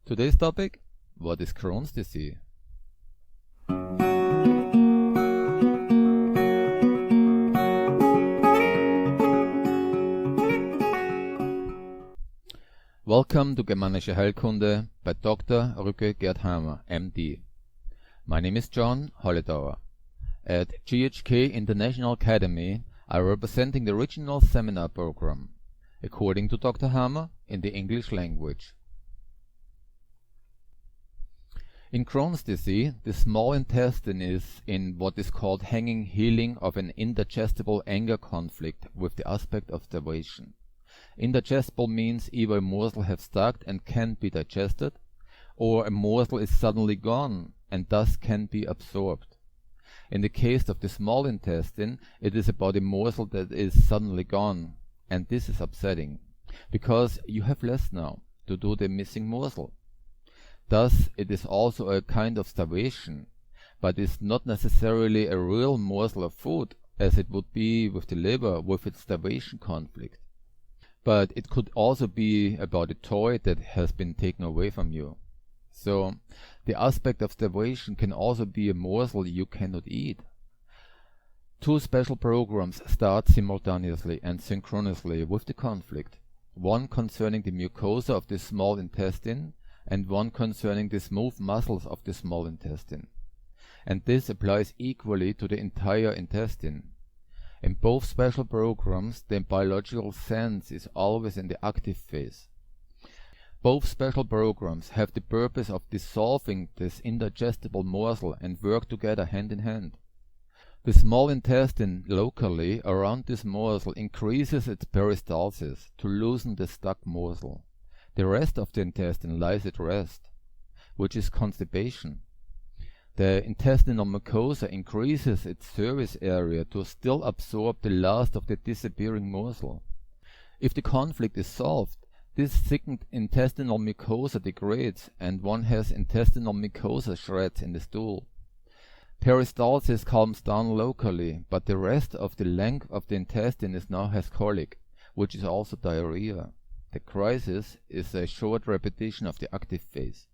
Today's topic: what is Crohn's disease? Welcome to Germanische Heilkunde by Dr.Hamer, MD. My name is John Holledauer. At GHK International Academy, I am representing the original seminar program, according to Dr. Hamer, in the English language. In Crohn's disease, the small intestine is in what is called hanging healing of an indigestible anger conflict with the aspect of starvation. Indigestible means either a morsel has stuck and can't be digested, or a morsel is suddenly gone and thus can be absorbed. In the case of the small intestine, it is about a morsel that is suddenly gone, and this is upsetting, because you have less now to do the missing morsel. Thus, it is also a kind of starvation, but is not necessarily a real morsel of food, as it would be with the liver with its starvation conflict. But it could also be about a toy that has been taken away from you. So, the aspect of starvation can also be a morsel you cannot eat. Two special programs start simultaneously and synchronously with the conflict, one concerning the mucosa of the small intestine and one concerning the smooth muscles of the small intestine. And this applies equally to the entire intestine. In both special programs, the biological sense is always in the active phase. Both special programs have the purpose of dissolving this indigestible morsel and work together hand in hand. The small intestine locally around this morsel increases its peristalsis to loosen the stuck morsel. The rest of the intestine lies at rest, which is constipation. The intestinal mucosa increases its surface area to still absorb the last of the disappearing morsel. If the conflict is solved, this thickened intestinal mucosa degrades and one has intestinal mucosa shreds in the stool. Peristalsis calms down locally, but the rest of the length of the intestine is now has colic, which is also diarrhea. The crisis is a short repetition of the active phase.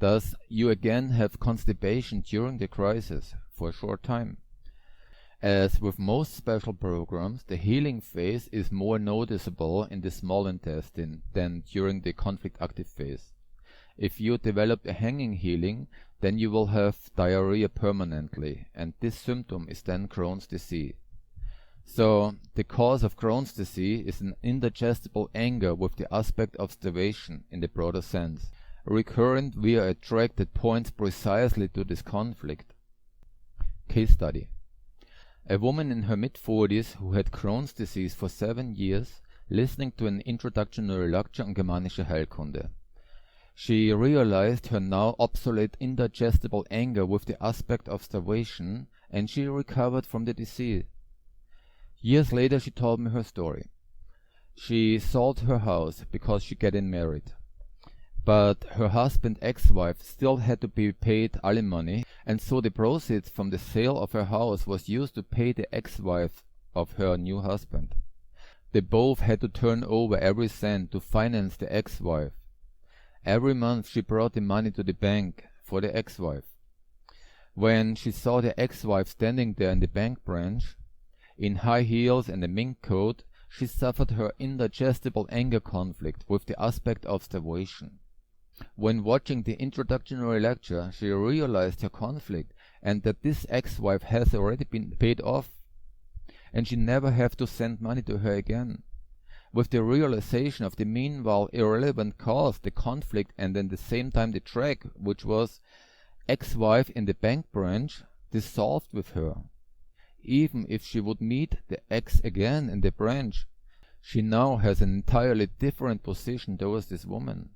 Thus, you again have constipation during the crisis for a short time. As with most special programs, the healing phase is more noticeable in the small intestine than during the conflict active phase. If you develop a hanging healing, then you will have diarrhea permanently, and this symptom is then Crohn's disease. So, the cause of Crohn's disease is an indigestible anger with the aspect of starvation in the broader sense, recurrent via a tract that points precisely to this conflict. Case study. A woman in her mid-40s who had Crohn's disease for 7 years, listening to an introductory lecture on Germanische Heilkunde. She realized her now obsolete indigestible anger with the aspect of starvation, and she recovered from the disease. Years later she told me her story. She sold her house because she getting married. But her husband ex-wife still had to be paid alimony, and so the proceeds from the sale of her house was used to pay the ex-wife of her new husband. They both had to turn over every cent to finance the ex-wife. Every month she brought the money to the bank for the ex-wife. When she saw the ex-wife standing there in the bank branch, in high heels and a mink coat, she suffered her indigestible anger conflict with the aspect of starvation. When watching the introductory lecture, she realized her conflict and that this ex-wife has already been paid off, and she never have to send money to her again. With the realization of the meanwhile irrelevant cause, the conflict, and at the same time the track, which was ex-wife in the bank branch, dissolved with her. Even if she would meet the ex again in the branch, she now has an entirely different position towards this woman.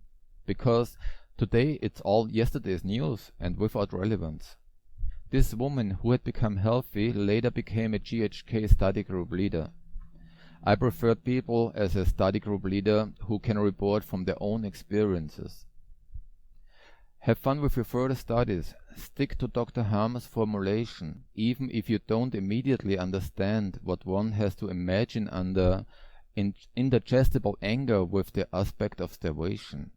Because today it's all yesterday's news and without relevance. This woman who had become healthy later became a GHK study group leader. I preferred people as a study group leader who can report from their own experiences. Have fun with your further studies. Stick to Dr. Hamer's formulation, even if you don't immediately understand what one has to imagine under indigestible anger with the aspect of starvation.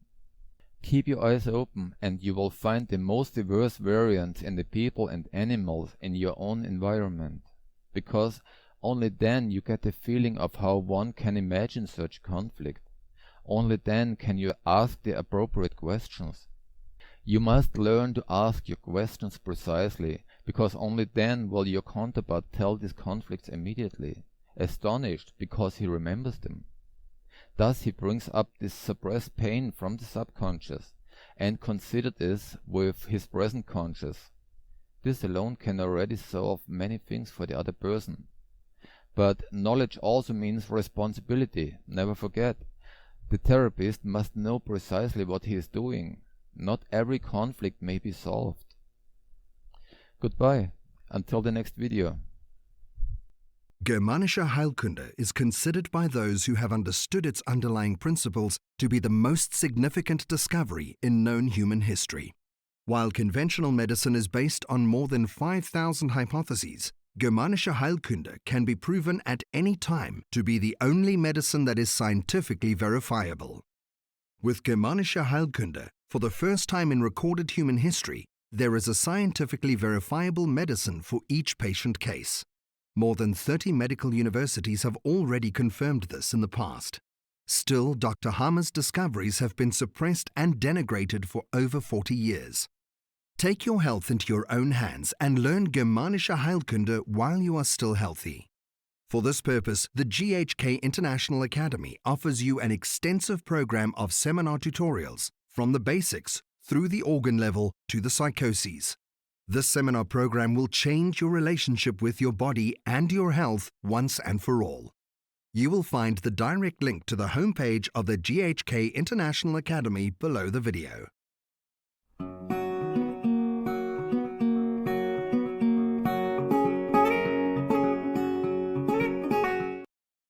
Keep your eyes open and you will find the most diverse variants in the people and animals in your own environment, because only then you get the feeling of how one can imagine such conflict. Only then can you ask the appropriate questions. You must learn to ask your questions precisely, because only then will your counterpart tell these conflicts immediately, astonished because he remembers them. Thus he brings up this suppressed pain from the subconscious, and considers this with his present conscious. This alone can already solve many things for the other person. But knowledge also means responsibility. Never forget, the therapist must know precisely what he is doing. Not every conflict may be solved. Goodbye, until the next video. Germanische Heilkunde is considered by those who have understood its underlying principles to be the most significant discovery in known human history. While conventional medicine is based on more than 5,000 hypotheses, Germanische Heilkunde can be proven at any time to be the only medicine that is scientifically verifiable. With Germanische Heilkunde, for the first time in recorded human history, there is a scientifically verifiable medicine for each patient case. More than 30 medical universities have already confirmed this in the past. Still, Dr. Hamer's discoveries have been suppressed and denigrated for over 40 years. Take your health into your own hands and learn Germanische Heilkunde while you are still healthy. For this purpose, the GHK International Academy offers you an extensive program of seminar tutorials from the basics through the organ level to the psychoses. This seminar program will change your relationship with your body and your health once and for all. You will find the direct link to the homepage of the GHK International Academy below the video.